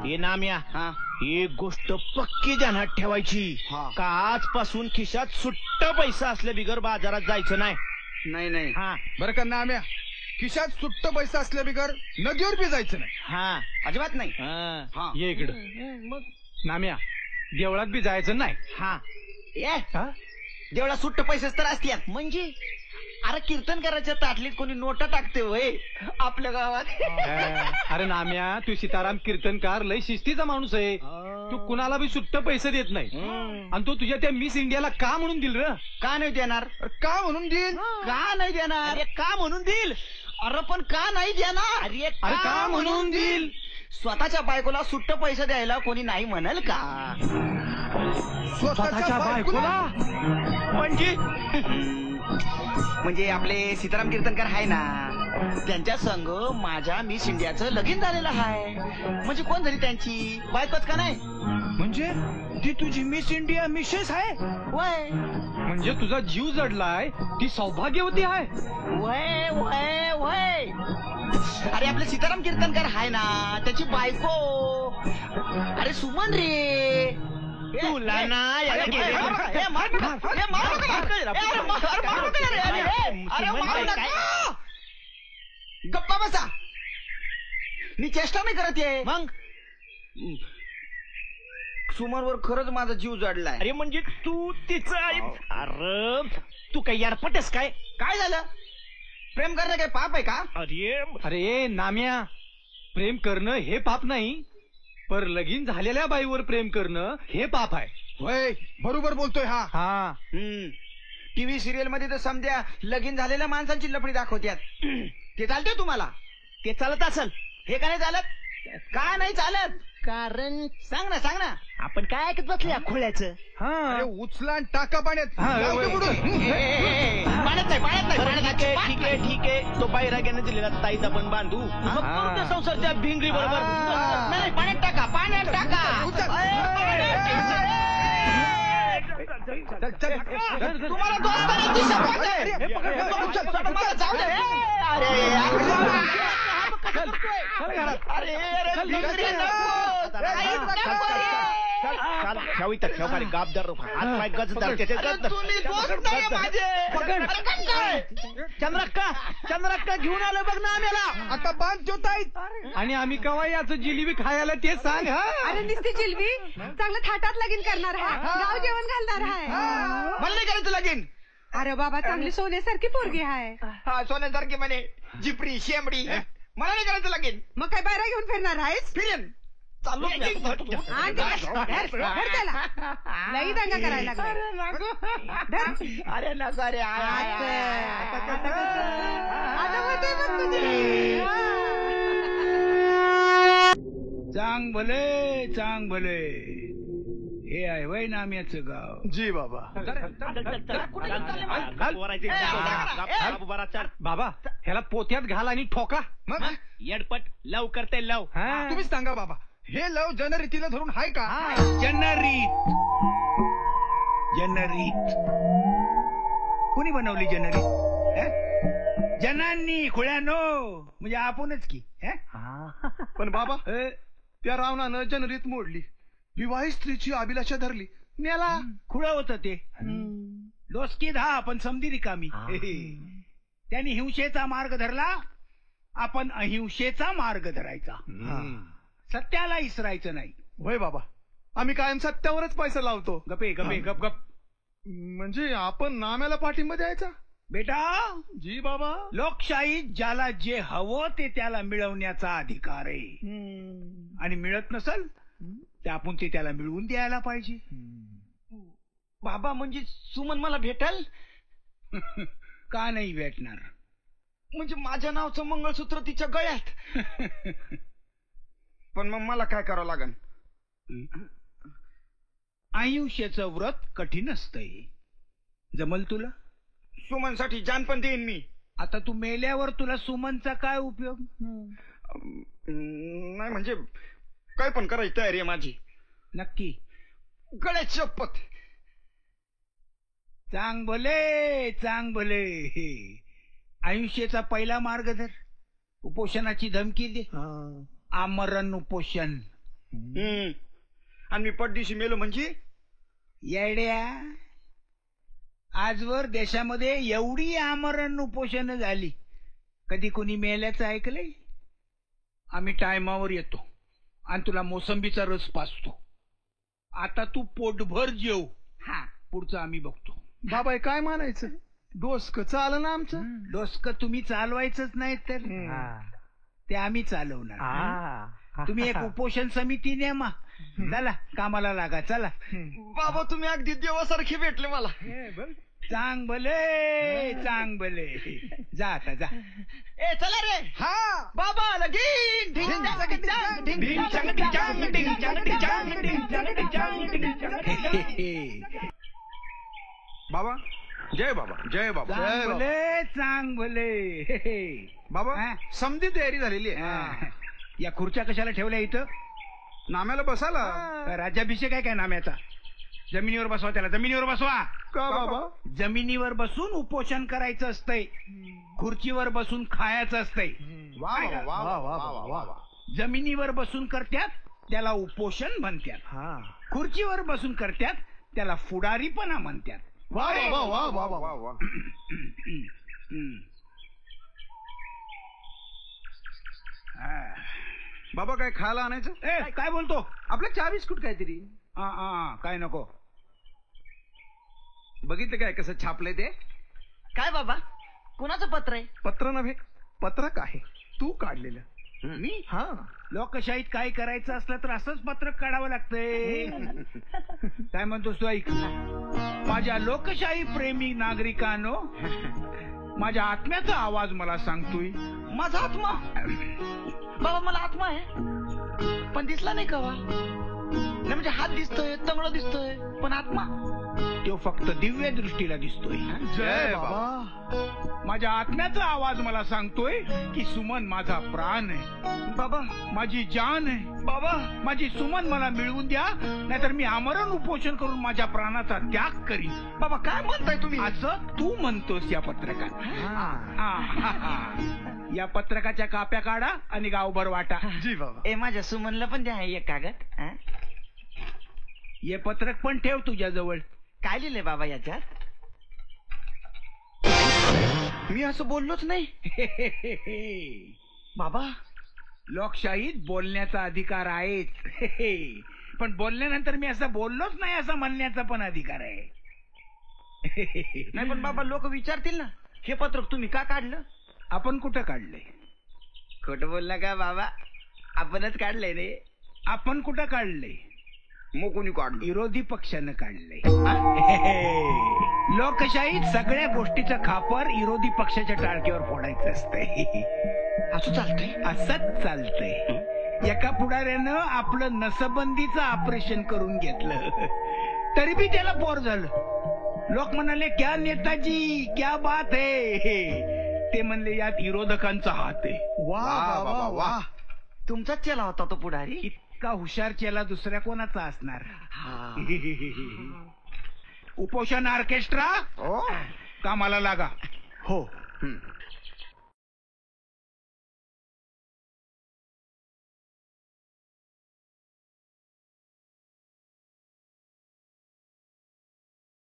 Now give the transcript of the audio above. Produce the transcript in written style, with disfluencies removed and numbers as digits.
हे नाम्या एक गोष्ट पक्की ध्यानात ठेवायची का आजपासून खिशात सुट्ट पैसा असल्या बिगर बाजारात जायचं नाही. नाही नाही हा बरं का नाम्या, खिशात सुट्ट पैसा असल्या बिगर नदीवर बी जायचं नाही. हा अजिबात नाही. ये इकडं. मग नाम्या, देवळात बी जायचं नाही. हा देवळात सुट्ट पैसेच तर असतात. म्हणजे अरे कीर्तन करायच्या ताटलीत कोणी नोटा टाकते वय आपल्या गावात. अरे नाम्या, तू सीताराम कीर्तनकार लय शिस्तीचा माणूस आहे. तू कुणाला बी सुट्ट पैसे देत नाही. आणि तो तुझ्या त्या मिस इंडियाला का म्हणून दिल र? का नाही देणार? का म्हणून देईल? का नाही देणार? अरे का म्हणून देईल? अरे पण का नाही देणार? अरे का म्हणून देईल? स्वतःच्या बायकोला सुट्ट पैसे द्यायला कोणी नाही म्हणल का? स्वतःच्या बायकोला म्हणजे आपले सीताराम कीर्तनकार आहे ना, त्यांच्या संग माझ्या मिस इंडियाचं लगीन झालेलं आहे. म्हणजे कोण झाली त्यांची बायकोच का नाही? म्हणजे ती तुझी मिस इंडिया मिसेस आहे? वय म्हणजे तुझा जीव जडलाय ती सौभाग्यवती आहे? वय वय वय. अरे आपले सीताराम कीर्तनकार आहे ना, त्याची बायको अरे सुमन रे. तुला ना गप्पा बसा, मी चेष्टा नाही करत आहे. मग सुमनवर खरंच माझा जीव जडलाय. अरे म्हणजे तू तिचं अरे तू काही यारपटस काय? काय झालं? प्रेम करणं काय पाप आहे का? अरे नाम्या, प्रेम करणं हे पाप नाही, पर लगीन झालेल्या बाईवर प्रेम करणं हे पाप आहे. होय, बरोबर बोलतोय हा. हा टीव्ही सिरियल मध्ये तर समजा लगीन झालेल्या माणसांची लफडी दाखवत्यात. ते चालते तुम्हाला? ते चालत असल. हे का नाही चालत? का नाही चालत? कारण सांग ना सांग ना. आपण काय ऐकत बसले खोळ्याचं? अरे उचला आणि टाका पाण्यात. जाऊ दे बुडून. पाण्यात नाही पाण्यात नाही पाण्यात ठीक आहे ठीक आहे ठीक आहे. तो बैराग्याने दिलेला ताईत आपण बांधू संसार त्या भिंगरी बरोबर. नाही पाण्यात टाका पाण्यात टाका. तुम्हाला दोस्तांची शपथ आहे. मला जाऊ दे. चंद्रक्का घेऊन आलं बघ ना आम्हाला. आता बांध ठेवतायत. आणि आम्ही कवा याचं जिलेबी खायला ते सांग. अरे नुसती जिलबी चांगलं थाटात लगीन करणार आहे, गाव जेवण घालणार आहे. मला नाही करायचं लगीन. अरे बाबा चांगली सोन्यासारखी पोरगी आहे. हा सोन्यासारखी म्हणे जिपरी शेंबडी. मला नाही करायचं लगीन. मग काय बायरा घेऊन फिरणार आहेस? फिरेन चालू. लई दंगा करायला लागला. अरे नका रे. आता होते बघ तुझी. चांग भले चांग भले. हे आहे वय नाम्याचं गाव. जी बाबा. बाबा ह्याला पोत्यात घाल आणि ठोका. मग येडपट लवकर ते लव. तुम्हीच सांगा बाबा, हे लव जनरीतीला धरून हाय का? जनरीत जनरीत कोणी बनवली जनरीत? जनांनी खुळ्यानो, म्हणजे आपणच की. पण बाबा त्या रावणानं जनरीत मोडली, विवाहित स्त्रीची अभिलाषा धरली, नेला. खुळ होत ते. डोसकी धा पण समधी रिकामी. त्यांनी हिंसेचा मार्ग धरला, आपण अहिंसेचा मार्ग धरायचा. सत्याला इसरायचं नाही. होय बाबा, आम्ही कायम सत्यावरच पैसा लावतो. गपे गपे गप गप. म्हणजे आपण नाम्याला पाठिंबा द्यायचा? बेटा जी बाबा. लोकशाहीत ज्याला जे हवं ते त्याला मिळवण्याचा अधिकार आहे. आणि मिळत नसल ते आपण ते त्याला मिळवून द्यायला पाहिजे. बाबा म्हणजे सुमन मला भेटल? का नाही भेटणार? म्हणजे माझ्या नावचं मंगळसूत्र तिच्या गळ्यात. पण मग मला काय करावं लागेल? आयुष्याचं व्रत कठीण असतंय. जमल तुला? सुमनसाठी जान पण देईन मी. आता तू मेल्यावर तुला सुमनचा काय उपयोग? नाही म्हणजे काय पण करायची तयारी आहे माझी. नक्की? गळ्यात शपथ. चांग भले चांग भले. आयुष्याचा पहिला मार्ग धर. उपोषणाची धमकी दे. आमरण उपोषण. आणि मी पटदिशी मेलो म्हणजे येड्या, आजवर देशामध्ये एवढी आमरण उपोषण झाली, कधी कोणी मेल्याचं ऐकलंय? आम्ही टायमावर येतो आणि तुला मोसंबीचा रस पाजतो. आता तू पोटभर जेव. हा, पुढचं आम्ही बघतो. बाबा हे काय म्हणायचं? डोसक चालं ना आमचं. डोसकं तुम्ही चालवायचंच नाही तर ते आम्ही चालवणार. तुम्ही एक उपोषण समिती नेमा. चला कामाला लागा. चला बाबा तुम्ही अगदी देवासारखे भेटले मला. चांग भले, चांग भले. जा आता जा. ए चला रे. हा बाबा लगीन. ढिंग चांग ढिंग चांग ढिंग चांग ढिंग चांग ढिंग चांग ढिंग चांग ढिंग चांग ढिंग चांग ढिंग चांग. बाबा जय बाबा, जय बाबा, चांग जय बाबा. भले, चांग भले. बाबा हा? समधी तयारी झालेली आहे. हा. या खुर्च्या कशाला ठेवल्या इथं? नाम्याला बसायला. राज्याभिषेक आहे काय नाम्याचा? जमिनीवर बसवा त्याला, जमिनीवर बसवा. का बाबा? जमिनीवर बसून उपोषण करायचं असतंय, खुर्चीवर बसून खायचं असतंय. वा वा वा वा वा वा वा. जमिनीवर बसून करत्यात त्याला उपोषण म्हणतात, खुर्चीवर बसून करत्यात त्याला फुडारीपणा म्हणतात. वा वा वा वा वा वा वा. बाबा काय खायला आणायचं? काय बोलतो? आपल्या चहा बिस्कुट काहीतरी. काय नको. बघितलं काय कसं छापलंय ते? काय बाबा कुणाचं पत्र आहे? पत्र नव्हे, पत्रक आहे. तू काढलेलं. मी हा. लोकशाहीत काय करायचं असलं तर असंच पत्रक काढावं लागतंय. काय म्हणतोस तू? ऐक, माझ्या लोकशाही प्रेमी नागरिकांनो, माझ्या आत्म्याचा आवाज मला सांगतोय. माझा आत्मा? बाबा मला आत्मा आहे पण दिसला नाही कवा. नाही म्हणजे हात दिसतोय, तंगड दिसतोय, पण आत्मा तो फक्त दिव्य दृष्टीला दिसतोय. जय बाबा. माझ्या आत्म्याचा आवाज मला सांगतोय की सुमन माझा प्राण आहे. बाबा माझी जान आहे. बाबा माझी सुमन मला मिळवून द्या, नाहीतर मी आमरण उपोषण करून माझ्या प्राणाचा त्याग करीन. बाबा काय म्हणताय तुम्ही? असं तू म्हणतोस या पत्रकात. या पत्रकाच्या काप्या काढा आणि गावभर वाटा. जी बाबा. ए माझ्या सुमनला पण द्या एक कागद. हे पत्रक पण ठेव तुझ्या जवळ. काय लिहिलंय बाबा याच्यात? मी असं बोललोच नाही. बाबा लोकशाहीत बोलण्याचा अधिकार आहेच, पण बोलल्यानंतर मी असं बोललोच नाही असं म्हणण्याचा पण अधिकार आहे. नाही पण बाबा लोक विचारतील ना, हे पत्रक तुम्ही का काढलं? आपण कुठं काढलंय? खोटं बोल नका बाबा, आपणच काढलंय रे. आपण कुठं काढलंय? मग कोणी काढलं? विरोधी पक्षानं काढलंय. लोकशाहीत सगळ्या गोष्टीचं खापर विरोधी पक्षाच्या टाळक्यावर फोडायचं असतंय. असं चालतंय? असंच चालतंय. एका पुढाऱ्यानं आपलं नसबंदीचं ऑपरेशन करून घेतलं, तरी बी त्याला पोर झालं. लोक म्हणाले क्या नेताजी क्या बात है. ते म्हणले यात विरोधकांचा हात आहे. वा वा वा. तुमचाच चेला होता तो पुढारी. इतका हुशार चेला दुसऱ्या कोणाचा असणार? उपोषण ऑर्केस्ट्रा कामाला लागा. हो.